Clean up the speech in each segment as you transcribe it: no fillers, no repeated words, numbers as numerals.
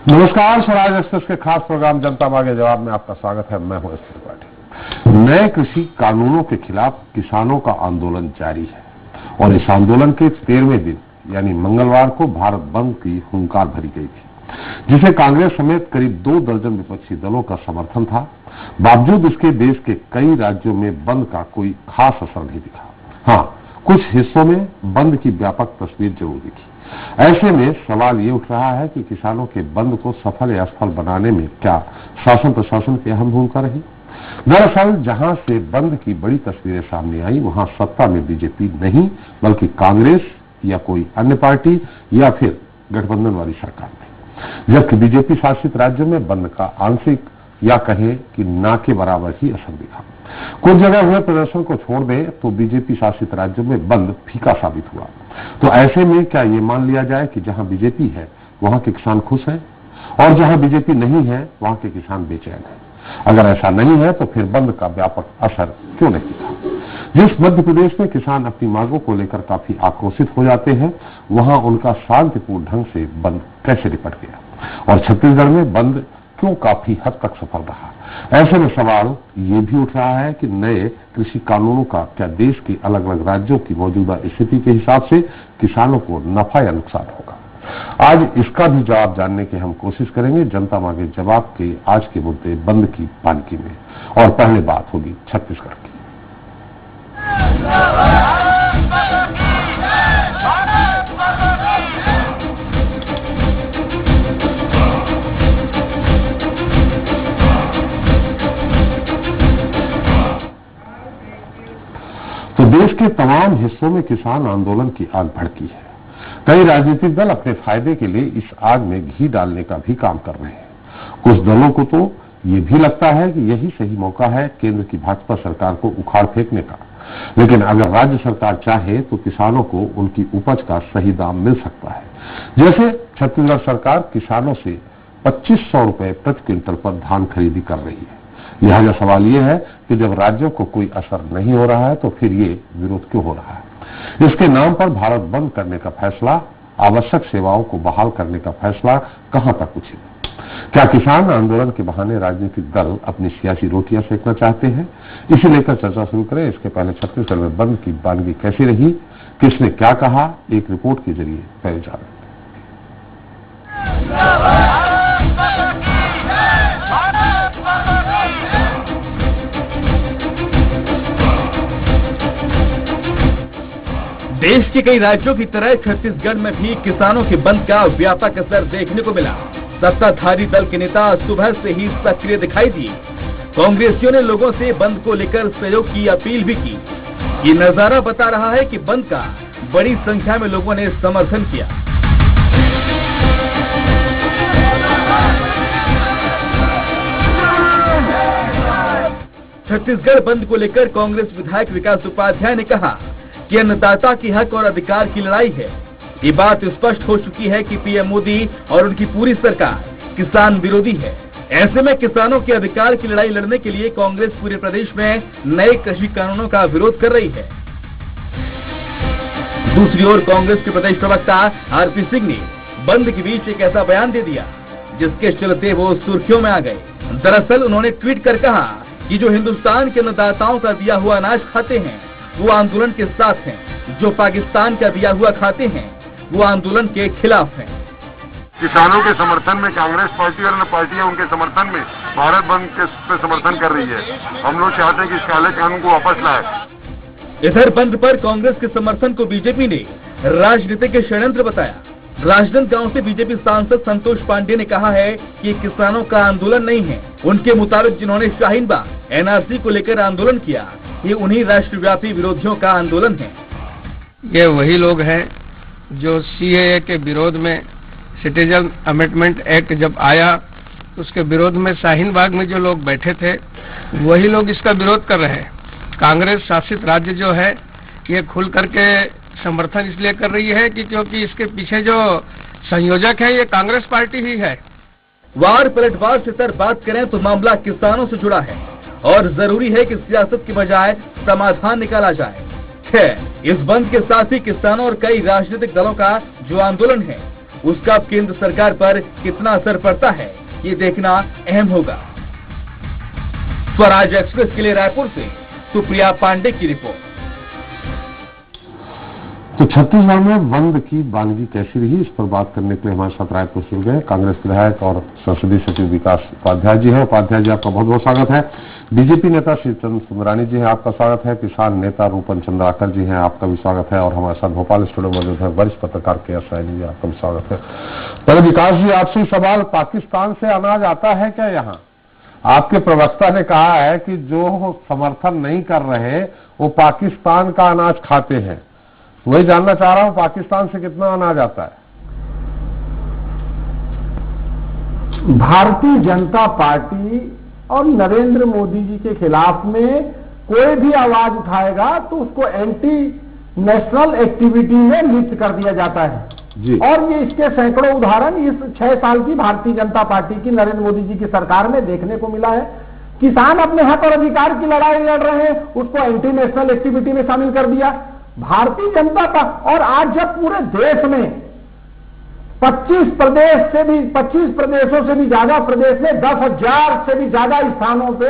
नमस्कार, स्वराज एक्सप्रेस के खास प्रोग्राम जनता मांगे जवाब में आपका स्वागत है। मैं हूं एस त्रिपाठी। नए कृषि कानूनों के खिलाफ किसानों का आंदोलन जारी है और इस आंदोलन के 13वें दिन यानी मंगलवार को भारत बंद की हुंकार भरी गई थी, जिसे कांग्रेस समेत करीब 2 दर्जन विपक्षी दलों का समर्थन था। बावजूद इसके देश के कई राज्यों में बंद का कोई खास असर नहीं दिखा। हाँ, कुछ हिस्सों में बंद की व्यापक तस्वीर जरूर दिखी। ऐसे में सवाल ये उठ रहा है कि किसानों के बंद को सफल या असफल बनाने में क्या शासन प्रशासन की अहम भूमिका रही। दरअसल जहां से बंद की बड़ी तस्वीरें सामने आई, वहां सत्ता में बीजेपी नहीं बल्कि कांग्रेस या कोई अन्य पार्टी या फिर गठबंधन वाली सरकार नहीं। जबकि बीजेपी शासित राज्यों में बंद का आंशिक या कहे कि ना के बराबर ही असर दिखा। कुछ जगह हुए प्रदर्शन को छोड़ दें तो बीजेपी शासित राज्यों में बंद फीका साबित हुआ। तो ऐसे में क्या ये मान लिया जाए कि जहां बीजेपी है वहां के किसान खुश हैं और जहां बीजेपी नहीं है वहां के किसान बेचैन हैं? अगर ऐसा नहीं है तो फिर बंद का व्यापक असर क्यों नहीं दिखा? जिस मध्य प्रदेश में किसान अपनी मांगों को लेकर काफी आक्रोशित हो जाते हैं, वहां उनका शांतिपूर्ण ढंग से बंद कैसे निपट गया? और छत्तीसगढ़ में बंद क्यों काफी हद तक सफल रहा? ऐसे में सवाल ये भी उठ रहा है कि नए कृषि कानूनों का क्या देश के अलग अलग राज्यों की मौजूदा स्थिति के हिसाब से किसानों को नफा या नुकसान होगा? आज इसका भी जवाब जानने की हम कोशिश करेंगे जनता मांगे जवाब के आज के मुद्दे बंद की पालकी में। और पहले बात होगी छत्तीसगढ़ की। तो देश के तमाम हिस्सों में किसान आंदोलन की आग भड़की है। कई राजनीतिक दल अपने फायदे के लिए इस आग में घी डालने का भी काम कर रहे हैं। कुछ दलों को तो ये भी लगता है कि यही सही मौका है केंद्र की भाजपा सरकार को उखाड़ फेंकने का। लेकिन अगर राज्य सरकार चाहे तो किसानों को उनकी उपज का सही दाम मिल सकता है। जैसे छत्तीसगढ़ सरकार किसानों से 2500 रुपए प्रति क्विंटल पर धान खरीदी कर रही है। लिहाजा सवाल ये है कि जब राज्यों को कोई असर नहीं हो रहा है तो फिर ये विरोध क्यों हो रहा है? इसके नाम पर भारत बंद करने का फैसला, आवश्यक सेवाओं को बहाल करने का फैसला कहां तक उचित है? क्या किसान आंदोलन के बहाने राजनीतिक दल अपनी सियासी रोटियां सेकना चाहते हैं? इसे लेकर चर्चा शुरू करें। इसके पहले छत्तीसगढ़ में बंद की वानगी कैसी रही, किसने क्या कहा, एक रिपोर्ट के जरिए पहले जानें। देश के कई राज्यों की तरह छत्तीसगढ़ में भी किसानों के बंद का व्यापक असर देखने को मिला। सत्ताधारी दल के नेता सुबह से ही सक्रिय दिखाई दिए। कांग्रेसियों ने लोगों से बंद को लेकर सहयोग की अपील भी की। ये नजारा बता रहा है कि बंद का बड़ी संख्या में लोगों ने समर्थन किया। छत्तीसगढ़ बंद को लेकर कांग्रेस विधायक विकास उपाध्याय ने कहा कि अन्नदाता की हक और अधिकार की लड़ाई है। ये बात स्पष्ट हो चुकी है कि पीएम मोदी और उनकी पूरी सरकार किसान विरोधी है। ऐसे में किसानों के अधिकार की लड़ाई लड़ने के लिए कांग्रेस पूरे प्रदेश में नए कृषि कानूनों का विरोध कर रही है। दूसरी ओर कांग्रेस के प्रदेश प्रवक्ता आरपी सिंह ने बंद के बीच एक ऐसा बयान दे दिया जिसके चलते वो सुर्खियों में आ गए। दरअसल उन्होंने ट्वीट कर कहा कि जो हिंदुस्तान के अन्नदाताओं का दिया हुआ अनाज खाते हैं वो आंदोलन के साथ हैं, जो पाकिस्तान का दिया हुआ खाते हैं वो आंदोलन के खिलाफ हैं। किसानों के समर्थन में कांग्रेस पार्टी और अन्य पार्टियां उनके समर्थन में भारत बंद के समर्थन कर रही है। हम लोग चाहते हैं कि इस काले कानून को वापस लाए। इधर बंद पर कांग्रेस के समर्थन को बीजेपी ने राजनीतिक षड्यंत्र बताया। राजनांदगांव से बीजेपी सांसद संतोष पांडे ने कहा है कि ये किसानों का आंदोलन नहीं है। उनके मुताबिक जिन्होंने शाहीन बाग एनआरसी को लेकर आंदोलन किया, ये उन्हीं राष्ट्रव्यापी विरोधियों का आंदोलन है। ये वही लोग हैं जो सीएए के विरोध में, सिटीजन अमेंडमेंट एक्ट जब आया उसके विरोध में शाहीन बाग में जो लोग बैठे थे वही लोग इसका विरोध कर रहे हैं। कांग्रेस शासित राज्य जो है ये खुल करके समर्थन इसलिए कर रही है कि क्योंकि इसके पीछे जो संयोजक है ये कांग्रेस पार्टी ही है। वार पलटवार से तर बात करें तो मामला किसानों से जुड़ा है और जरूरी है कि सियासत की बजाय समाधान निकाला जाए। इस बंद के साथ ही किसानों और कई राजनीतिक दलों का जो आंदोलन है उसका केंद्र सरकार पर कितना असर पड़ता है, ये देखना अहम होगा। स्वराज एक्सप्रेस के लिए रायपुर से सुप्रिया पांडे की रिपोर्ट। तो छत्तीसगढ़ में बंद की बानगी कैसी रही, इस पर बात करने के लिए हमारे साथ रायपुर जुड़ गए कांग्रेस विधायक और संसदीय सचिव विकास उपाध्याय जी हैं। उपाध्याय जी, आपका बहुत बहुत स्वागत है। बीजेपी नेता श्रीचंद सुंदरानी जी हैं, आपका स्वागत है। किसान नेता रूपन चंद्राकर जी हैं, आपका भी स्वागत है। और हमारे साथ भोपाल स्टूडियो मौजूद है वरिष्ठ पत्रकार के एस राय जी, आपका भी स्वागत है। पहले विकास जी, आपसे सवाल, पाकिस्तान से अनाज आता है क्या यहाँ? आपके प्रवक्ता ने कहा है कि जो समर्थन नहीं कर रहे वो पाकिस्तान का अनाज खाते हैं। वही जानना चाह रहा हूं, पाकिस्तान से कितना अनाज आता है? भारतीय जनता पार्टी और नरेंद्र मोदी जी के खिलाफ में कोई भी आवाज उठाएगा तो उसको एंटी नेशनल एक्टिविटी में लिस्ट कर दिया जाता है जी। और ये इसके सैकड़ों उदाहरण इस 6 साल की भारतीय जनता पार्टी की, नरेंद्र मोदी जी की सरकार में देखने को मिला है। किसान अपने हक और अधिकार की लड़ाई लड़ रहे हैं, उसको एंटी नेशनल एक्टिविटी में शामिल कर दिया भारतीय जनता का। और आज जब पूरे देश में 25 प्रदेशों से भी ज्यादा प्रदेश में 10,000 से भी ज्यादा स्थानों पे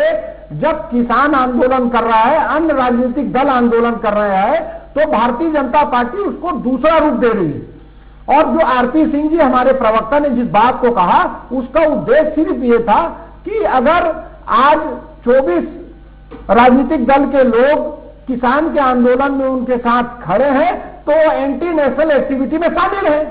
जब किसान आंदोलन कर रहा है, अन्य राजनीतिक दल आंदोलन कर रहे हैं, तो भारतीय जनता पार्टी उसको दूसरा रूप दे रही है। और जो आरपी सिंह जी हमारे प्रवक्ता ने जिस बात को कहा, उसका उद्देश्य सिर्फ ये था कि अगर आज 24 राजनीतिक दल के लोग किसान के आंदोलन में उनके साथ खड़े हैं तो एंटी नेशनल एक्टिविटी में शामिल हैं।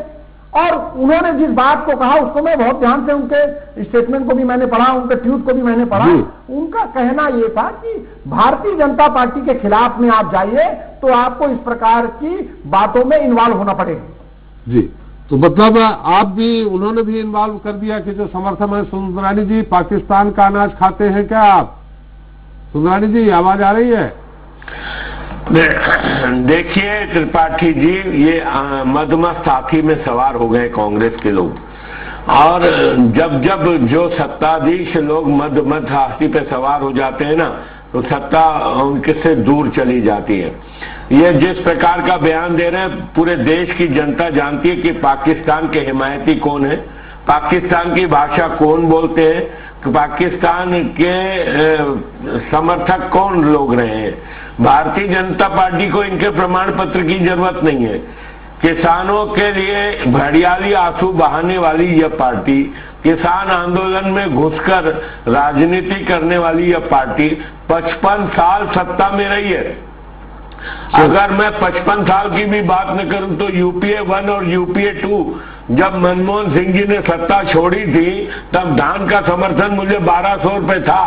और उन्होंने जिस बात को कहा उसको मैं बहुत ध्यान से, उनके स्टेटमेंट को भी मैंने पढ़ा, उनके ट्वीट को भी मैंने पढ़ा। उनका कहना यह था कि भारतीय जनता पार्टी के खिलाफ में आप जाइए तो आपको इस प्रकार की बातों में इन्वॉल्व होना पड़ेगा। जी, तो मतलब आप भी, उन्होंने भी इन्वॉल्व कर दिया कि जो समर्थन है। सुंदरानी जी, पाकिस्तान का अनाज खाते हैं क्या आप? सुंदरानी जी, आवाज आ रही है? देखिए त्रिपाठी जी, ये मदमस्त हाथी में सवार हो गए कांग्रेस के लोग। और जब जब जो सत्ताधीश लोग मदमस्त हाथी पे सवार हो जाते हैं ना, तो सत्ता उनके से दूर चली जाती है। ये जिस प्रकार का बयान दे रहे हैं, पूरे देश की जनता जानती है कि पाकिस्तान के हिमायती कौन है, पाकिस्तान की भाषा कौन बोलते हैं, पाकिस्तान के समर्थक कौन लोग रहे हैं। भारतीय जनता पार्टी को इनके प्रमाण पत्र की जरूरत नहीं है। किसानों के लिए घड़ियाली आंसू बहाने वाली यह पार्टी, किसान आंदोलन में घुसकर राजनीति करने वाली यह पार्टी 55 साल सत्ता में रही है। अगर मैं 55 साल की भी बात न करूं तो यूपीए 1 और यूपीए 2 जब मनमोहन सिंह जी ने सत्ता छोड़ी थी तब धान का समर्थन मूल्य 1200 रुपए था।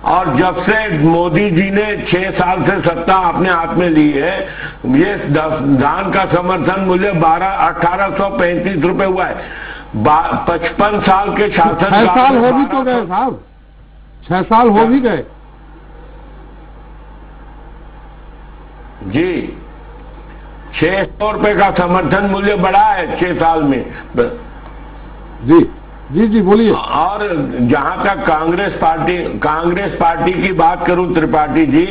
और जब से मोदी जी ने 6 साल से सत्ता अपने हाथ में ली है, ये धान का समर्थन मूल्य 1835 रुपए हुआ है। 55 साल के शासन 6 साल हो भी तो गए साहब, 6 साल हो भी गए जी। 600 रुपए का समर्थन मूल्य बढ़ा है 6 साल में जी। जी जी, बोलिए। और जहां तक कांग्रेस पार्टी की बात करूं त्रिपाठी जी,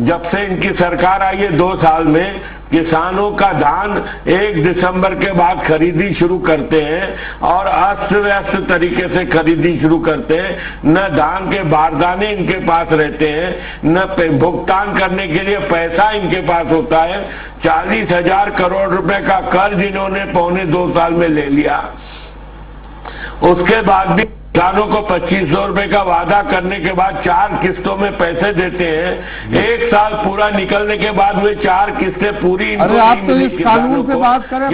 जब से इनकी सरकार आई है 2 साल में, किसानों का धान 1 दिसंबर के बाद खरीदी शुरू करते हैं और अस्त व्यस्त तरीके से खरीदी शुरू करते हैं। न धान के बारदाने इनके पास रहते हैं, न भुगतान करने के लिए पैसा इनके पास होता है। 40,000 करोड़ रुपए का कर्ज इन्होंने पौने 2 साल में ले लिया। उसके बाद भी किसानों को 2500 रुपए का वादा करने के बाद 4 किस्तों में पैसे देते हैं। 1 साल पूरा निकलने के बाद वे 4 किस्तें पूरी। अरे आप तो इस कानून पे बात करें,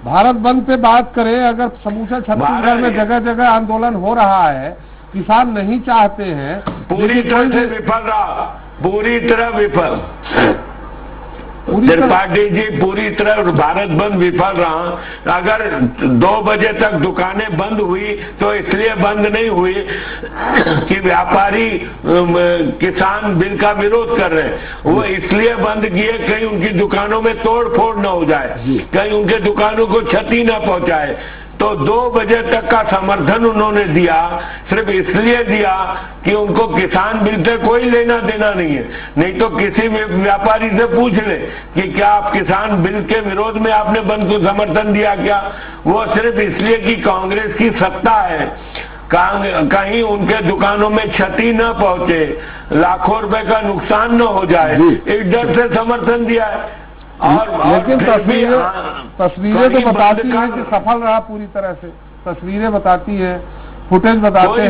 भारत बंद पे बात करें। अगर समूचा छत्तीसगढ़ में जगह जगह आंदोलन हो रहा है, किसान नहीं चाहते हैं, पूरी तरह से विफल रहा, पूरी तरह विफल। त्रिपाठी जी, पूरी तरह भारत बंद विफल रहा। अगर 2 बजे तक दुकानें बंद हुई तो इसलिए बंद नहीं हुई कि व्यापारी किसान बिल का विरोध कर रहे हैं, वो इसलिए बंद किए कहीं उनकी दुकानों में तोड़ फोड़ न हो जाए, कहीं उनके दुकानों को क्षति न पहुंचाए। तो 2 बजे तक का समर्थन उन्होंने दिया, सिर्फ इसलिए दिया कि उनको किसान बिल से कोई लेना देना नहीं है। नहीं तो किसी व्यापारी से पूछ ले कि क्या आप किसान बिल के विरोध में आपने बंद को समर्थन दिया क्या? वो सिर्फ इसलिए कि कांग्रेस की सत्ता है, कहीं उनके दुकानों में क्षति न पहुंचे, लाखों रुपए का नुकसान न हो जाए, इस डर से समर्थन दिया है। लेकिन तस्वीरें तो बताती हैं कि सफल रहा पूरी तरह से, तस्वीरें बताती हैं, फुटेज बताते हैं।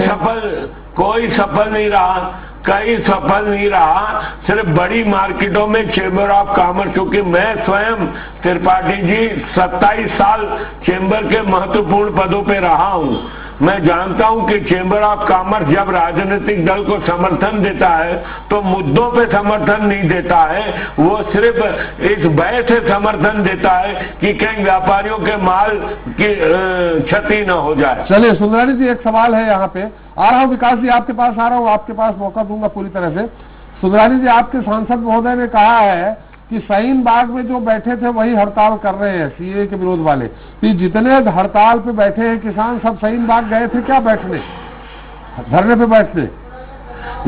कोई सफल नहीं रहा, कहीं सफल नहीं रहा। सिर्फ बड़ी मार्केटों में चेंबर ऑफ कॉमर्स, क्योंकि मैं स्वयं त्रिपाठी जी 27 साल चेंबर के महत्वपूर्ण पदों पे रहा हूं, मैं जानता हूं कि चेंबर ऑफ कॉमर्स जब राजनीतिक दल को समर्थन देता है तो मुद्दों पे समर्थन नहीं देता है, वो सिर्फ इस भय से समर्थन देता है कि कहीं व्यापारियों के माल की क्षति न हो जाए। चलिए सुंदरानी जी, एक सवाल है यहाँ पे, आ रहा हूँ विकास जी आपके पास आ रहा हूँ, आपके पास मौका दूंगा पूरी तरह से। सुंदरानी जी, आपके सांसद महोदय ने कहा है कि शाहीन बाग में जो बैठे थे वही हड़ताल कर रहे हैं सीए के विरोध वाले। तो जितने हड़ताल पे बैठे हैं किसान सब शाहीन बाग गए थे क्या बैठने, धरने पे बैठने?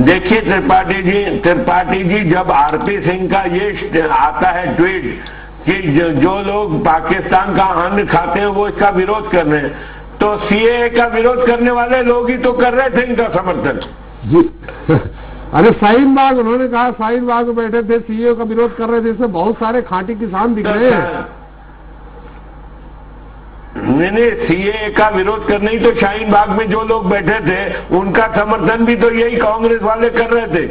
देखिए त्रिपाठी जी जब आरपी सिंह का ये आता है ट्वीट कि जो लोग पाकिस्तान का अन्न खाते हैं वो इसका विरोध कर रहे हैं, तो सीए का विरोध करने वाले लोग ही तो कर रहे थे इनका समर्थन जी। अरे शाहीन बाग, उन्होंने कहा शाहीन बाग में बैठे थे, सीए का विरोध कर रहे थे, इसमें बहुत सारे खांटी किसान दिख रहे हैं। नहीं, सीए का विरोध करने ही तो शाहीन बाग में जो लोग बैठे थे उनका समर्थन भी तो यही कांग्रेस वाले कर रहे थे।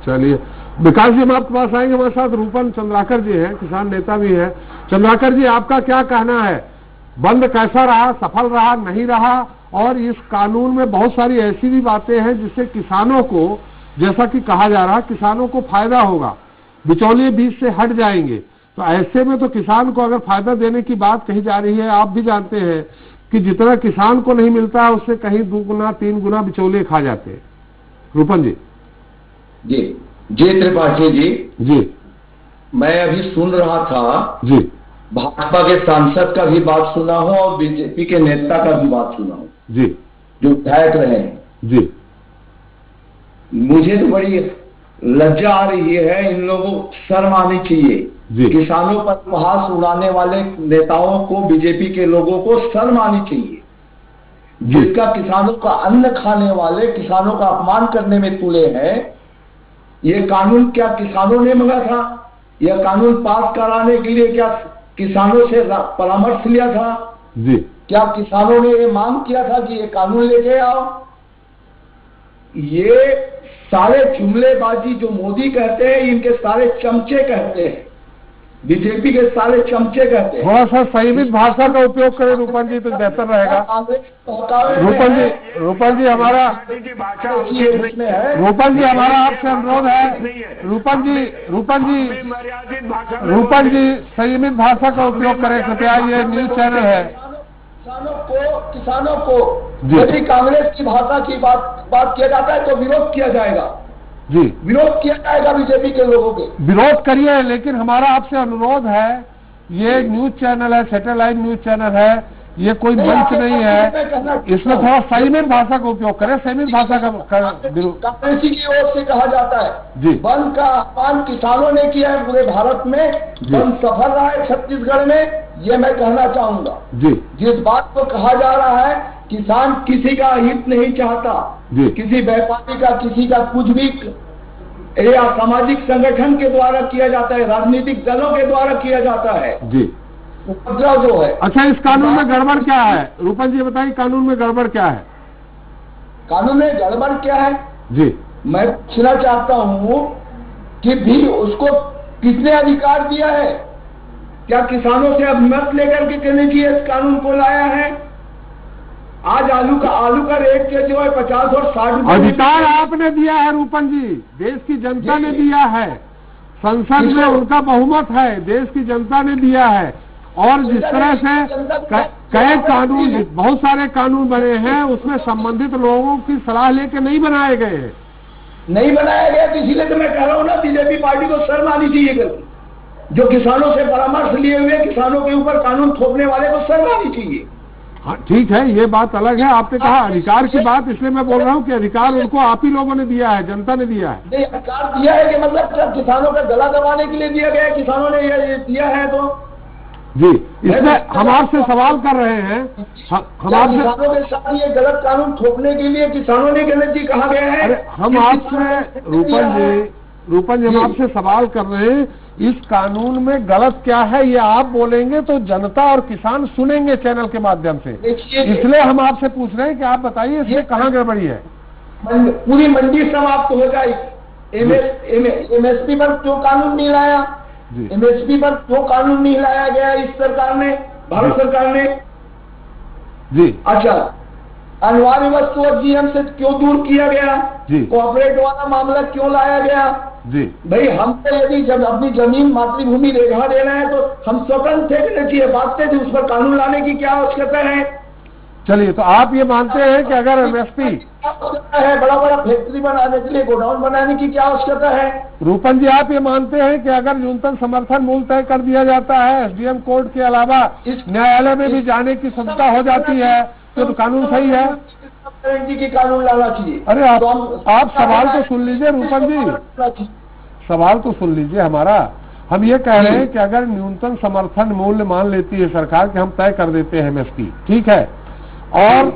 चलिए विकास जी, हम आपके पास आएंगे, हमारे साथ रूपन चंद्राकर जी हैं, किसान नेता भी हैं। चंद्राकर जी, आपका क्या कहना है, बंद कैसा रहा, सफल रहा, नहीं रहा? और इस कानून में बहुत सारी ऐसी भी बातें हैं जिससे किसानों को, जैसा कि कहा जा रहा है, किसानों को फायदा होगा, बिचौलिए बीच से हट जाएंगे। तो ऐसे में तो किसान को अगर फायदा देने की बात कही जा रही है, आप भी जानते हैं कि जितना किसान को नहीं मिलता है उससे कहीं 2 गुना 3 गुना बिचौलिए खा जाते हैं। रूपन जी। जी जय त्रिपाठी जी। जी, मैं अभी सुन रहा था जी, भाजपा के सांसद का भी बात सुना हूं और बीजेपी के नेता का भी बात सुना हूं जी, जो विधायक रहे हैं जी। मुझे तो बड़ी लज्जा आ रही है, इन लोगों को शर्म आनी चाहिए। किसानों पर उपहास उड़ाने वाले नेताओं को, बीजेपी के लोगों को शर्म आनी चाहिए। जिसका किसानों का अन्न खाने वाले किसानों का अपमान करने में तुले हैं। ये कानून क्या किसानों ने मांगा था? यह कानून पास कराने के लिए क्या किसानों से परामर्श लिया था? जी। क्या किसानों ने ये मांग किया था कि ये कानून लेके आओ? ये सारे जुमलेबाजी जो मोदी कहते हैं, इनके सारे चमचे कहते हैं, बीजेपी के सारे चमचे कहते हैं। थोड़ा सा संयमित भाषा का उपयोग करें रूपन जी तो बेहतर रहेगा। रूपन जी हमारा आपसे अनुरोध है, रूपन जी संयमित भाषा का उपयोग करें कृपया, ये न्यूज चैनल है। किसानों को यदि कांग्रेस की भाषा की बात किया जाता है तो विरोध किया जाएगा जी, विरोध किया जाएगा बीजेपी के लोगों के। विरोध करिए, लेकिन हमारा आपसे अनुरोध है, ये न्यूज चैनल है, सैटेलाइट न्यूज चैनल है, ये कोई मंच नहीं है, इसमें थोड़ा संयमित भाषा का उपयोग करें। संयमित भाषा का कांग्रेसी की ओर से कहा जाता है जी, बंद का आह्वान किसानों ने किया है पूरे भारत में, बंद सफल रहा है छत्तीसगढ़ में, ये मैं कहना चाहूंगा जी। जिस बात को कहा जा रहा है किसान किसी का हित नहीं चाहता, किसी व्यापारी का, किसी का कुछ भी या सामाजिक संगठन के द्वारा किया जाता है, राजनीतिक दलों के द्वारा किया जाता है जी, उपद्रव जो है। अच्छा, इस कानून में गड़बड़ क्या है रूपन जी बताइए, कानून में गड़बड़ क्या है? कानून में गड़बड़ क्या है जी, मैं पूछना चाहता हूँ कि भी उसको किसने अधिकार दिया है? क्या किसानों से अब मत लेकर के कहने की इस कानून को लाया है? आज आलू का रेट जो है 50 और 60 रुपए। अधिकार आपने दिया है रूपन जी, देश की जनता ने दिया है, संसद में उनका बहुमत है, देश की जनता ने दिया है। और जिस तरह से कई कानून, बहुत सारे कानून बने हैं, उसमें संबंधित लोगों की सलाह लेके नहीं बनाए गए हैं। नहीं बनाया गया, इसीलिए तो मैं कह रहा हूँ ना, बीजेपी पार्टी को शर्म आनी चाहिए करके, जो किसानों से परामर्श लिए हुए किसानों के ऊपर कानून थोपने वाले को शर्म आनी चाहिए। हाँ ठीक है, ये बात अलग है। आपने कहा अधिकार की बात, इसलिए मैं बोल रहा हूँ कि अधिकार उनको आप ही लोगों ने दिया है, जनता ने दिया है। नहीं, अधिकार दिया है कि मतलब जब किसानों का गला दबाने के लिए दिया गया है, किसानों ने ये दिया है तो जी, इसमें हम आपसे सवाल कर रहे हैं, हम आपसे किसानों के साथ ये गलत कानून थोपने के लिए किसानों ने गलत जी कहा गया है। अरे हम आपसे रूपन जी हम आपसे सवाल कर रहे हैं, इस कानून में गलत क्या है ये आप बोलेंगे तो जनता और किसान सुनेंगे चैनल के माध्यम से, इसलिए हम आपसे पूछ रहे हैं कि आप बताइए इसमें कहाँ गड़बड़ी है। पूरी मंडी समाप्त हो जाए, एमएसपी पर क्यों कानून नहीं लाया, एमएसपी पर क्यों कानून नहीं लाया गया इस सरकार ने, भारत सरकार ने जी। अच्छा, अनिवार्य वस्तु और जीएम से क्यों दूर किया गया जी, कॉर्पोरेट वाला मामला क्यों लाया गया जी। भाई, हम तो यदि जब अपनी जमीन मातृभूमि रेखा देना है तो हम स्वतंत्र थे कि नहीं बांटते थे, उस पर कानून लाने की क्या आवश्यकता है। चलिए, तो आप ये मानते हैं कि अगर एमएसपी है, बड़ा बड़ा फैक्ट्री बनाने के लिए गोडाउन बनाने की क्या आवश्यकता है। रूपन जी, आप ये मानते हैं कि अगर न्यूनतम समर्थन मूल्य तय कर दिया जाता है, एसडीएम कोर्ट के अलावा न्यायालय में भी जाने की सुविधा हो जाती है, तो कानून सही है? गारंटी की कानून लाना चाहिए। अरे आप सवाल तो सुन लीजिए रूपन जी, सवाल तो सुन लीजिए हमारा। हम ये कह रहे हैं कि अगर न्यूनतम समर्थन मूल्य मान लेती है सरकार कि हम तय कर देते हैं एमएसपी, ठीक है, और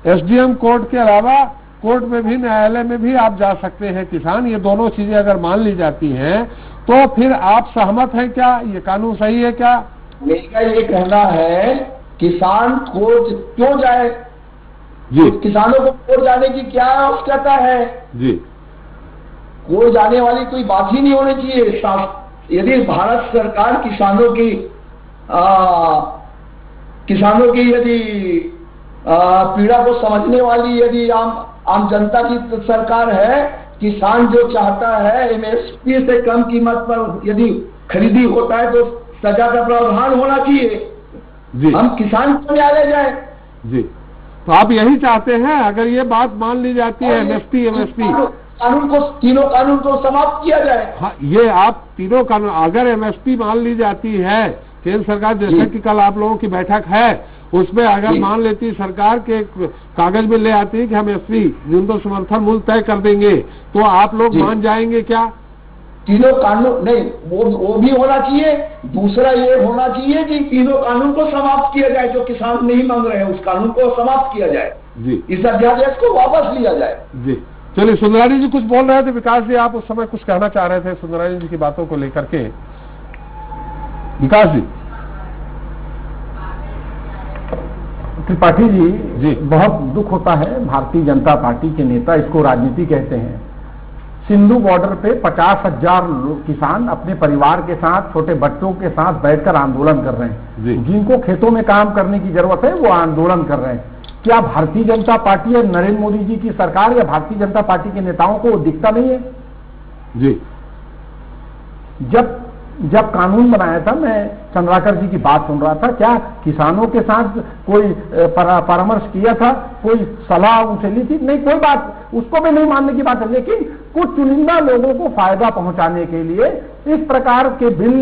एसडीएम कोर्ट के अलावा कोर्ट में भी, न्यायालय में भी आप जा सकते हैं किसान, ये दोनों चीजें अगर मान ली जाती हैं तो फिर आप सहमत हैं क्या? ये कानून सही है क्या? मेरा ये कहना है किसान कोर्ट क्यों जाए जी, किसानों को कोर्ट जाने की क्या आवश्यकता है जी। कोर्ट जाने वाली कोई बात ही नहीं होनी चाहिए। यदि भारत सरकार किसानों की यदि पीड़ा को समझने वाली यदि आम जनता की सरकार है, किसान जो चाहता है एमएसपी से कम कीमत पर यदि खरीदी होता है तो सजा का प्रावधान होना चाहिए जी। हम किसान को न्यायालय जाए जी, तो आप यही चाहते हैं? अगर ये बात मान ली जाती है एमएसपी तीनों कानून को समाप्त किया जाए। हाँ, ये आप तीनों कानून, अगर एमएसपी मान ली जाती है, केंद्र सरकार जैसे कि कल आप लोगों की बैठक है उसमें अगर मान लेती सरकार के कागज में ले आती है कि हम एमएसपी न्यूनतम समर्थन मूल्य तय कर देंगे, तो आप लोग मान जाएंगे क्या? तीनों कानून नहीं, वो भी होना चाहिए। दूसरा ये होना चाहिए कि तीनों कानून को समाप्त किया जाए, जो किसान नहीं मांग रहे हैं उस कानून को समाप्त किया जाए जी, इस अध्यादेश को वापस लिया जाए जी। चलिए, सुंदरानी जी कुछ बोल रहे थे, विकास जी आप उस समय कुछ कहना चाह रहे थे सुंदरानी जी की बातों को लेकर के। विकास जी। त्रिपाठी जी, बहुत दुख होता है, भारतीय जनता पार्टी के नेता इसको राजनीति कहते हैं। सिंधु बॉर्डर पे 50,000 किसान अपने परिवार के साथ, छोटे बच्चों के साथ बैठकर आंदोलन कर रहे हैं। जिनको खेतों में काम करने की जरूरत है वो आंदोलन कर रहे हैं। क्या भारतीय जनता पार्टी और नरेंद्र मोदी जी की सरकार या भारतीय जनता पार्टी के नेताओं को दिखता नहीं है? जी, जब कानून बनाया था, मैं चंद्राकर जी की बात सुन रहा था, क्या किसानों के साथ कोई परामर्श किया था, कोई सलाह उनसे ली थी? नहीं, कोई बात, उसको भी नहीं मानने की बात है। लेकिन कुछ चुनिंदा लोगों को फायदा पहुंचाने के लिए इस प्रकार के बिल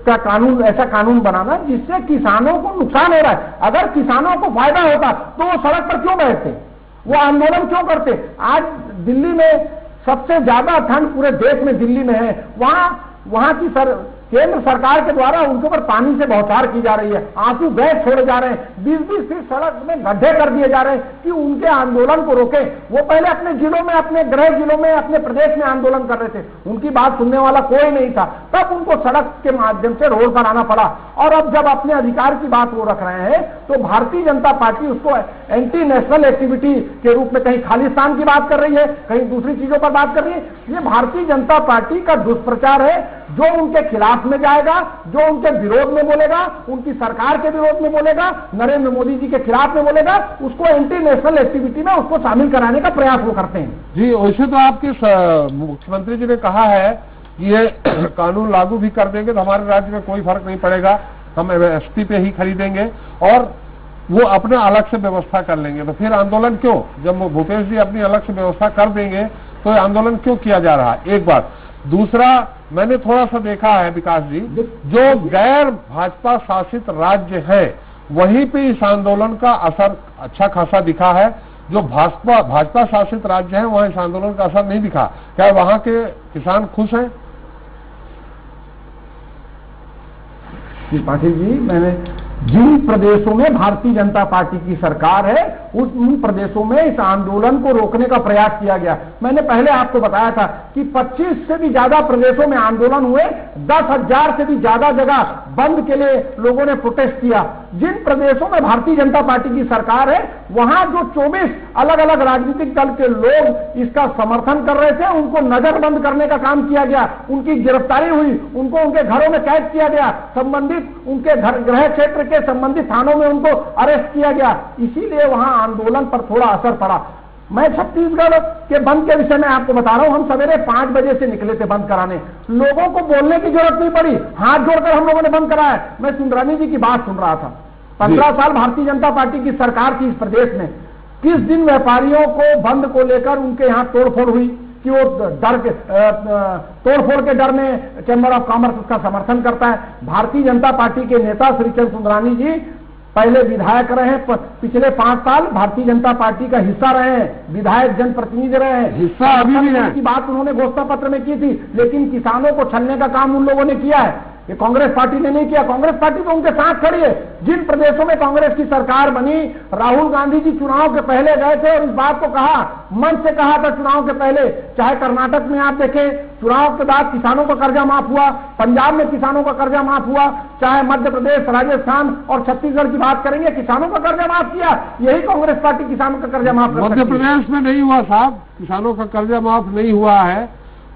का कानून, ऐसा कानून बनाना जिससे किसानों को नुकसान हो रहा है। अगर किसानों को फायदा होता तो वो सड़क पर क्यों बैठते, वो आंदोलन क्यों करते? आज दिल्ली में सबसे ज्यादा ठंड पूरे देश में दिल्ली में है, वहां की केंद्र सरकार के द्वारा उनके ऊपर पानी से बौछार की जा रही है, आंसू गैस छोड़े जा रहे हैं, 20-20 फीट सड़क में गड्ढे कर दिए जा रहे हैं कि उनके आंदोलन को रोके। वो पहले अपने जिलों में, अपने गृह जिलों में, अपने प्रदेश में आंदोलन कर रहे थे, उनकी बात सुनने वाला कोई नहीं था, तब उनको सड़क के माध्यम से रोड पर आना पड़ा। और अब जब अपने अधिकार की बात वो रख रहे हैं तो भारतीय जनता पार्टी उसको एंटी नेशनल एक्टिविटी के रूप में कहीं खालिस्तान की बात कर रही है, कहीं दूसरी चीजों पर बात कर रही है। ये भारतीय जनता पार्टी का दुष्प्रचार है, जो उनके खिलाफ में जाएगा, जो उनके विरोध में बोलेगा, उनकी सरकार के विरोध में बोलेगा, नरेंद्र मोदी जी के खिलाफ में बोलेगा, उसको एंटी नेशनल एक्टिविटी में उसको शामिल कराने का प्रयास वो करते हैं। जी, वैसे तो आपके मुख्यमंत्री जी ने कहा है कि ये कानून लागू भी कर देंगे तो हमारे राज्य में कोई फर्क नहीं पड़ेगा, हम एमएसपी पे ही खरीदेंगे और वो अपना अलग से व्यवस्था कर लेंगे। तो फिर आंदोलन क्यों? जब भूपेश जी अपनी अलग से व्यवस्था कर देंगे तो आंदोलन क्यों किया जा रहा है? एक बात। दूसरा, मैंने थोड़ा सा देखा है विकास जी, जो गैर भाजपा शासित राज्य है वहीं पे इस आंदोलन का असर अच्छा खासा दिखा है। जो भाजपा शासित राज्य हैं वहां इस आंदोलन का असर नहीं दिखा। क्या वहां के किसान खुश हैं? पाटिल जी, मैंने जिन प्रदेशों में भारतीय जनता पार्टी की सरकार है उन प्रदेशों में इस आंदोलन को रोकने का प्रयास किया गया। मैंने पहले आपको बताया था कि 25 से भी ज्यादा प्रदेशों में आंदोलन हुए, 10,000 से भी ज्यादा जगह बंद के लिए लोगों ने प्रोटेस्ट किया। जिन प्रदेशों में भारतीय जनता पार्टी की सरकार है वहां जो 24 अलग अलग राजनीतिक दल के लोग इसका समर्थन कर रहे थे उनको नजरबंद करने का काम किया गया, उनकी गिरफ्तारी हुई, उनको उनके घरों में कैद किया गया, संबंधित उनके गृह क्षेत्र के संबंधित थानों में उनको अरेस्ट किया गया। इसीलिए वहां आंदोलन पर थोड़ा असर पड़ा। मैं छत्तीसगढ़ के बंद के विषय में आपको बता रहा हूं, हम सवेरे 5 बजे से निकले थे बंद कराने, लोगों को बोलने की जरूरत नहीं पड़ी, हाथ जोड़कर हम लोगों ने बंद कराया। मैं सुंदरानी जी की बात सुन रहा था, 15 साल भारतीय जनता पार्टी की सरकार थी इस प्रदेश में, किस दिन व्यापारियों को बंद को लेकर उनके यहाँ तोड़फोड़ हुई कि वो डर के तोड़फोड़ के डर में चैम्बर ऑफ कॉमर्स उसका समर्थन करता है। भारतीय जनता पार्टी के नेता श्री चंद्र सुंदरानी जी पहले विधायक रहे हैं, पिछले 5 साल भारतीय जनता पार्टी का हिस्सा रहे हैं, विधायक जनप्रतिनिधि रहे हैं, हिस्सा अभी भी है की बात उन्होंने घोषणा पत्र में की थी, लेकिन किसानों को छलने का काम उन लोगों ने किया है, ये कांग्रेस पार्टी ने नहीं किया। कांग्रेस पार्टी तो उनके साथ खड़ी है। जिन प्रदेशों में कांग्रेस की सरकार बनी, राहुल गांधी जी चुनाव के पहले गए थे और इस बात को कहा, मंच से कहा था चुनाव के पहले, चाहे कर्नाटक में आप देखें चुनाव के बाद किसानों का कर्जा माफ हुआ, पंजाब में किसानों का कर्जा माफ हुआ, चाहे मध्य प्रदेश, राजस्थान और छत्तीसगढ़ की बात करेंगे, किसानों का कर्जा माफ किया। यही कांग्रेस पार्टी किसानों का कर्जा माफ कर सकती है। मध्य प्रदेश में नहीं हुआ साहब, किसानों का कर्जा माफ नहीं हुआ है।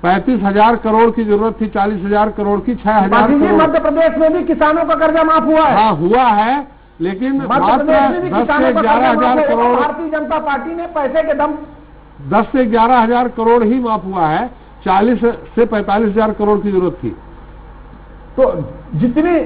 35,000 करोड़ की जरूरत थी, 40,000 करोड़ की, 6,000 करोड़। मध्य प्रदेश में भी किसानों का कर्जा माफ हुआ है। हाँ हुआ है, लेकिन मात्र 10 से 11,000 करोड़ भारतीय जनता पार्टी ने पैसे के दम 10 से 11,000 करोड़ ही माफ हुआ है, 40 से 45,000 करोड़ की जरूरत थी। तो जितनी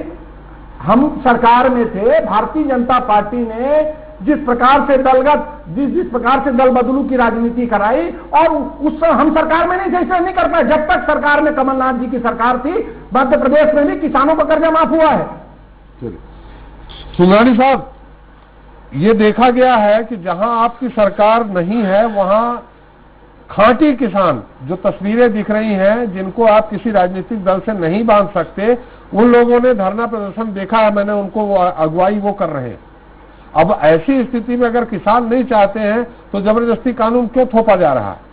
हम सरकार में थे, भारतीय जनता पार्टी ने जिस प्रकार से दलगत जिस प्रकार से दल बदलू की राजनीति कराई, और उस हम सरकार में नहीं थे, इसे नहीं कर पाए। जब तक सरकार में कमलनाथ जी की सरकार थी, मध्य प्रदेश में भी किसानों का कर्जा माफ हुआ है। सुंदरानी साहब, ये देखा गया है कि जहां आपकी सरकार नहीं है वहां खांटी किसान, जो तस्वीरें दिख रही हैं, जिनको आप किसी राजनीतिक दल से नहीं बांध सकते, उन लोगों ने धरना प्रदर्शन देखा है मैंने, उनको अगुवाई वो कर रहे हैं। अब ऐसी स्थिति में अगर किसान नहीं चाहते हैं तो जबरदस्ती कानून क्यों थोपा जा रहा है?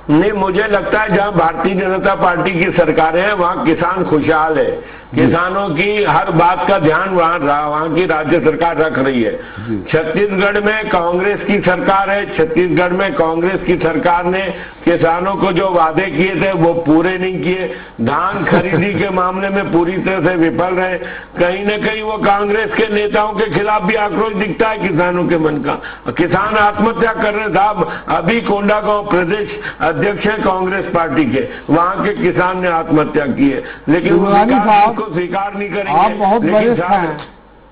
नहीं, मुझे लगता है जहां भारतीय जनता पार्टी की सरकार है वहां किसान खुशहाल है, किसानों की हर बात का ध्यान वहां की राज्य सरकार रख रही है। छत्तीसगढ़ में कांग्रेस की सरकार है, छत्तीसगढ़ में कांग्रेस की सरकार ने किसानों को जो वादे किए थे वो पूरे नहीं किए, धान खरीदी के मामले में पूरी तरह से विफल रहे। कहीं न कहीं वो कांग्रेस के नेताओं के खिलाफ भी आक्रोश दिखता है किसानों के मन का। किसान आत्महत्या कर रहे साहब, अभी कोंडागांव प्रदेश अध्यक्ष है कांग्रेस पार्टी के, वहां के किसान ने आत्महत्या की है, लेकिन वो स्वीकार नहीं करेंगे। आप बहुत वरिष्ठ हैं,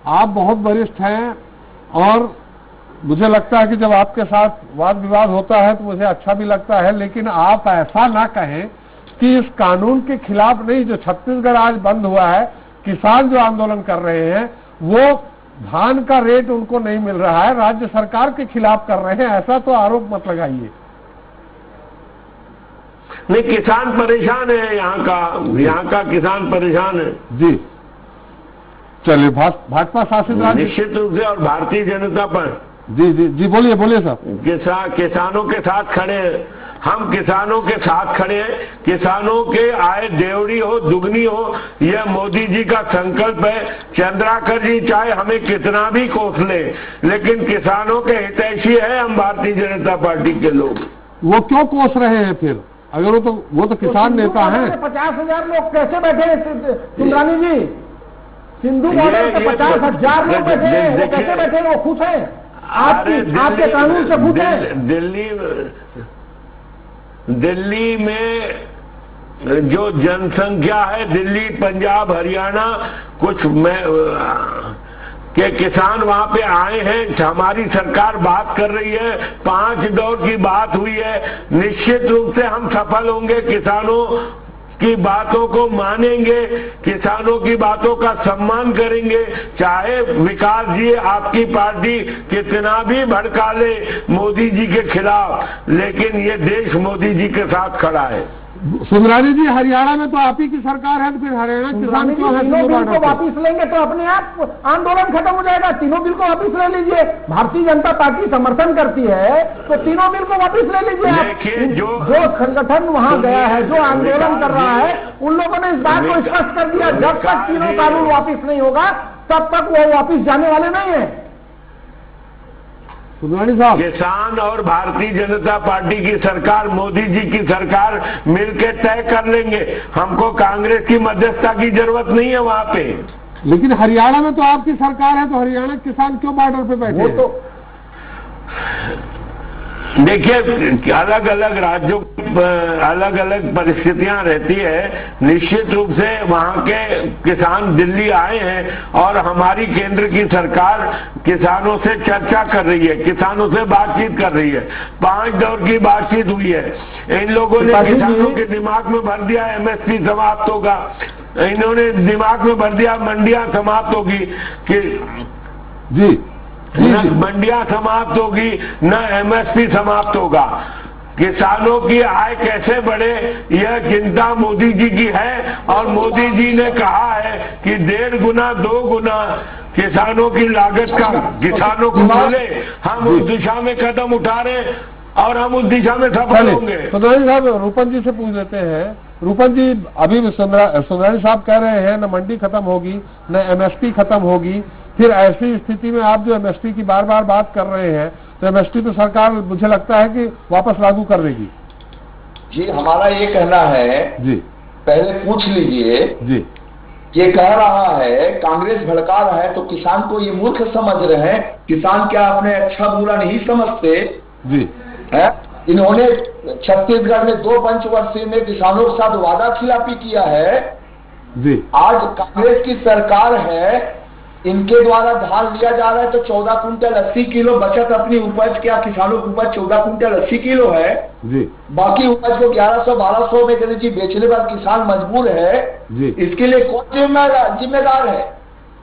आप बहुत वरिष्ठ हैं, और मुझे लगता है कि जब आपके साथ वाद विवाद होता है तो मुझे अच्छा भी लगता है, लेकिन आप ऐसा ना कहें कि इस कानून के खिलाफ नहीं। जो छत्तीसगढ़ आज बंद हुआ है, किसान जो आंदोलन कर रहे हैं वो धान का रेट उनको नहीं मिल रहा है, राज्य सरकार के खिलाफ कर रहे हैं, ऐसा तो आरोप मत लगाइए। नहीं, किसान परेशान है, यहाँ का किसान परेशान है जी। चलिए, भाजपा शासित राज्य निश्चित रूप से, और भारतीय जनता पर जी बोलिए साहब। किसानों के साथ खड़े हैं, हम किसानों के साथ खड़े हैं। किसानों के आय देवड़ी हो दुगनी हो, यह मोदी जी का संकल्प है। चंद्राकर जी चाहे हमें कितना भी कोस ले, लेकिन किसानों के हितैषी है हम भारतीय जनता पार्टी के लोग। वो क्यों कोस रहे हैं फिर? अगर वो तो किसान नेता हैं। 50,000 लोग कैसे बैठे हैं सुंदरानी जी? सिंधु बॉर्डर पे 50,000 लोग बैठे हैं, वो कैसे बैठे हैं? वो खुश हैं आपके कानून से? खुश हैं? दिल्ली में जो जनसंख्या है, दिल्ली पंजाब हरियाणा कुछ के किसान वहां पे आए हैं, हमारी सरकार बात कर रही है, 5 दौर की बात हुई है। निश्चित रूप से हम सफल होंगे किसानों की बातों को मानेंगे, किसानों की बातों का सम्मान करेंगे, चाहे विकास जी आपकी पार्टी कितना भी भड़का ले मोदी जी के खिलाफ, लेकिन ये देश मोदी जी के साथ खड़ा है। सुंदरानी जी, हरियाणा में तो आप ही की सरकार है, तो फिर हरियाणा किसान क्यों है? तीनों बिल को वापिस लेंगे तो अपने आप आंदोलन खत्म हो जाएगा। तीनों बिल को वापिस ले लीजिए। भारतीय जनता पार्टी समर्थन करती है तो तीनों बिल को वापिस ले लीजिए। देखिए, जो संगठन वहां गया है, जो आंदोलन कर रहा है, उन लोगों ने इस बात को स्पष्ट कर दिया, जब तक तीनों कानून वापिस नहीं होगा तब तक वो वापिस जाने वाले नहीं है। सुंदरानी साहब, किसान और भारतीय जनता पार्टी की सरकार, मोदी जी की सरकार मिलकर तय कर लेंगे। हमको कांग्रेस की मध्यस्थता की जरूरत नहीं है वहां पे। लेकिन हरियाणा में तो आपकी सरकार है, तो हरियाणा किसान क्यों बॉर्डर पे बैठे? वो तो देखिए, अलग अलग राज्यों अलग अलग परिस्थितियां रहती है। निश्चित रूप से वहां के किसान दिल्ली आए हैं और हमारी केंद्र की सरकार किसानों से चर्चा कर रही है, किसानों से बातचीत कर रही है। 5 दौर की बातचीत हुई है। इन लोगों ने किसानों के दिमाग में भर दिया एमएसपी समाप्त होगा, इन्होंने दिमाग में भर दिया मंडियां समाप्त होगी कि जी न मंडियां समाप्त होगी, न एमएसपी समाप्त होगा। किसानों की आय कैसे बढ़े, यह चिंता मोदी जी की है और मोदी जी ने कहा है कि 1.5 गुना 2 गुना किसानों की लागत का किसानों को मिले। हम उस दिशा में कदम उठा रहे हैं और हम उस दिशा में सफल होंगे। सुंदरानी साहब, रूपन जी से पूछ लेते हैं। रूपन जी, अभी सुंदरानी साहब कह रहे हैं न मंडी खत्म होगी, न एमएसपी खत्म होगी। फिर ऐसी स्थिति में आप जो एमएसपी की बार बार बात कर रहे हैं, तो एमएसपी तो सरकार मुझे लगता है कि वापस लागू कर देगी। जी, हमारा ये कहना है जी, पहले पूछ लीजिए जी, ये कह रहा है कांग्रेस भड़का रहा है तो किसान को ये मूर्ख समझ रहे हैं। किसान क्या अपने अच्छा बुरा नहीं समझते जी है? इन्होंने छत्तीसगढ़ में 2 पंचवर्षीय में किसानों के साथ वादा खिलाफी किया है जी। आज कांग्रेस की सरकार है, इनके द्वारा धान लिया जा रहा है तो 14 कुंटल 80 किलो बचत अपनी उपज, क्या किसानों की उपज 14 कुंटल 80 किलो है जी। बाकी उपज को 1100-1200 में करीब बेचने पर किसान मजबूर है जी। इसके लिए कौन जिम्मेदार है?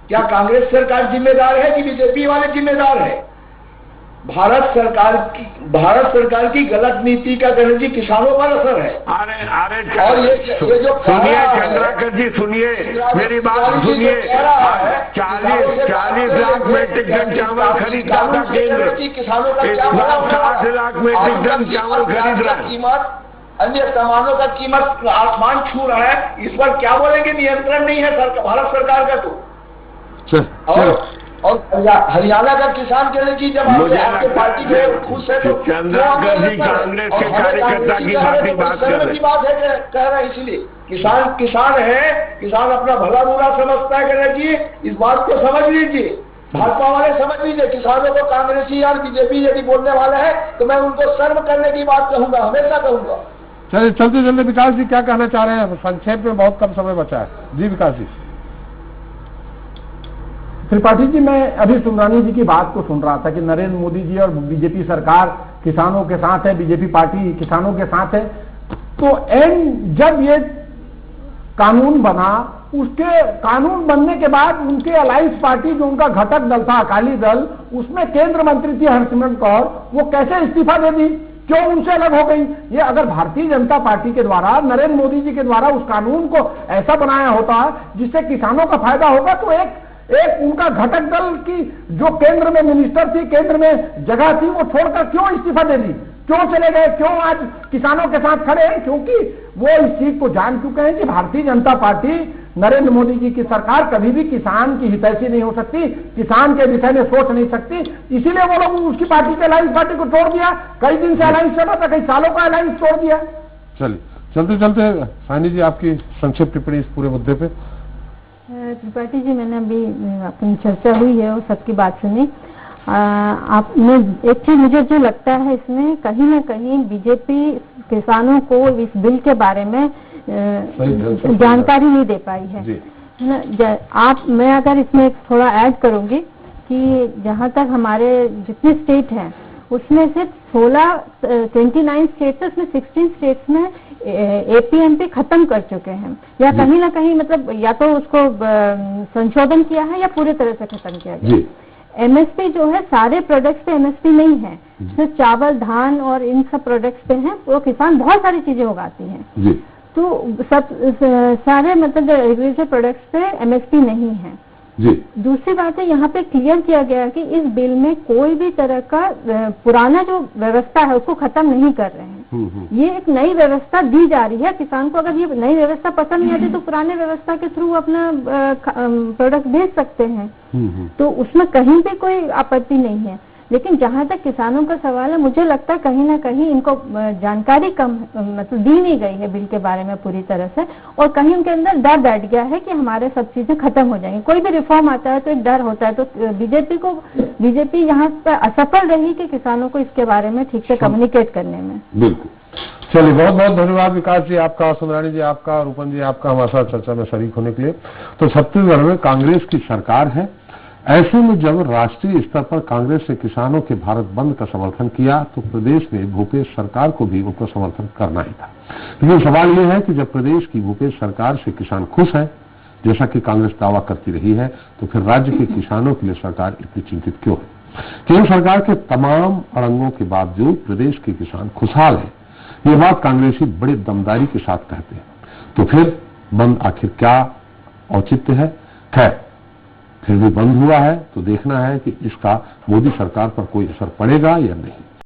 क्या कांग्रेस सरकार जिम्मेदार है कि बीजेपी वाले जिम्मेदार है? भारत सरकार की गलत नीति का गणजी किसानों पर असर है। अरे और ये जो सुनिए चंद्राकर जी, सुनिए मेरी बात सुनिए। 40 लाख मीट्रिक टन चावल खरीदता था केंद्र, किसानों का 60 लाख मीट्रिक टन चावल खरीद रहा है। कीमत, अन्य सामानों का कीमत आसमान छू रहा है। इस पर क्या बोलेंगे? नियंत्रण नहीं है भारत सरकार का। तो और हरियाणा का किसान कहने की जब आपके पार्टी में खुश है तो चंद्राकर जी कांग्रेस के कार्यकर्ता की बात कर रहे हैं, कह रहे हैं। इसीलिए किसान है, किसान अपना भला बुरा समझता है। कहना चाहिए इस बात को समझ लीजिए, भाजपा वाले समझ लीजिए। किसानों को कांग्रेसी और बीजेपी यदि बोलने वाले हैं तो मैं उनको शर्म करने की बात कहूंगा, हमेशा कहूंगा। चलिए, चलते चलते विकास जी क्या कहना चाह रहे हैं? संक्षेप में, बहुत कम समय बचा है। जी विकास जी। त्रिपाठी जी, मैं अभी सुंदरानी जी की बात को सुन रहा था कि नरेंद्र मोदी जी और बीजेपी सरकार किसानों के साथ है, बीजेपी पार्टी किसानों के साथ है। तो जब ये कानून बना, उसके कानून बनने के बाद उनके अलायंस पार्टी जो उनका घटक दल था अकाली दल, उसमें केंद्र मंत्री थी हरसिमरत कौर, वो कैसे इस्तीफा दे दी? क्यों उनसे अलग हो गई? ये अगर भारतीय जनता पार्टी के द्वारा, नरेंद्र मोदी जी के द्वारा उस कानून को ऐसा बनाया होता जिससे किसानों का फायदा होगा, तो एक उनका घटक दल की जो केंद्र में मिनिस्टर थी, केंद्र में जगह थी, वो छोड़कर क्यों इस्तीफा दे दी? क्यों चले गए? क्यों आज किसानों के साथ खड़े हैं? क्योंकि वो इस चीज को जान चुके हैं कि भारतीय जनता पार्टी, नरेंद्र मोदी जी की सरकार कभी भी किसान की हितैषी नहीं हो सकती, किसान के विषय में सोच नहीं सकती। इसीलिए वो लोग उसकी पार्टी के अलायंस पार्टी को तोड़ दिया। कई दिन से अलायंस चला था, कई सालों का अलायंस तोड़ दिया। चलिए, चलते चलते सानी जी, आपकी संक्षिप्त टिप्पणी इस पूरे मुद्दे पे। त्रिपाठी जी, मैंने अभी अपनी चर्चा हुई है और सबकी बात सुनी। आपने एक चीज मुझे जो लगता है, इसमें कहीं ना कहीं बीजेपी किसानों को इस बिल के बारे में जानकारी नहीं दे पाई है ना। मैं अगर इसमें थोड़ा ऐड करूंगी कि जहां तक हमारे जितने स्टेट हैं उसमें से 29 स्टेट्स, उसमें 16 स्टेट्स में एपीएमपी खत्म कर चुके हैं, या कहीं ना कहीं मतलब या तो उसको संशोधन किया है या पूरी तरह से खत्म किया गया। एमएसपी जो है सारे प्रोडक्ट्स पे एमएसपी नहीं है, सिर्फ चावल, धान और इन सब प्रोडक्ट्स पे है। वो किसान बहुत सारी चीजें उगाती हैं, तो सब सारे मतलब एग्रीकल्चर प्रोडक्ट्स पे एमएसपी नहीं है। दूसरी बात है, यहाँ पे क्लियर किया गया है कि इस बिल में कोई भी तरह का पुराना जो व्यवस्था है उसको खत्म नहीं कर रहे हैं। ये एक नई व्यवस्था दी जा रही है किसान को। अगर ये नई व्यवस्था पसंद नहीं आती तो पुराने व्यवस्था के थ्रू अपना प्रोडक्ट भेज सकते हैं, तो उसमें कहीं भी कोई आपत्ति नहीं है। लेकिन जहां तक किसानों का सवाल है, मुझे लगता है कहीं ना कहीं इनको जानकारी कम मतलब दी नहीं गई है बिल के बारे में पूरी तरह से, और कहीं उनके अंदर डर बैठ गया है कि हमारे सब चीजें खत्म हो जाएंगी। कोई भी रिफॉर्म आता है तो एक डर होता है, तो बीजेपी यहाँ पर असफल रही कि किसानों को इसके बारे में ठीक से कम्युनिकेट करने में। बिल्कुल। चलिए, बहुत बहुत धन्यवाद विकास जी आपका, सुंदरानी जी आपका, रूपन जी आपका हमारे साथ चर्चा में शरीक होने के लिए। तो छत्तीसगढ़ में कांग्रेस की सरकार है, ऐसे में जब राष्ट्रीय स्तर पर कांग्रेस ने किसानों के भारत बंद का समर्थन किया तो प्रदेश में भूपेश सरकार को भी उनका समर्थन करना ही था। लेकिन सवाल यह है कि जब प्रदेश की भूपेश सरकार से किसान खुश है, जैसा कि कांग्रेस दावा करती रही है, तो फिर राज्य के किसानों के लिए सरकार इतनी चिंतित क्यों है? केंद्र सरकार के तमाम अड़ंगों के बावजूद प्रदेश के किसान खुशहाल है, ये बात कांग्रेसी बड़े दमदारी के साथ कहते हैं। तो फिर बंद आखिर क्या औचित्य है? खैर, फिर भी बंद हुआ है तो देखना है कि इसका मोदी सरकार पर कोई असर पड़ेगा या नहीं।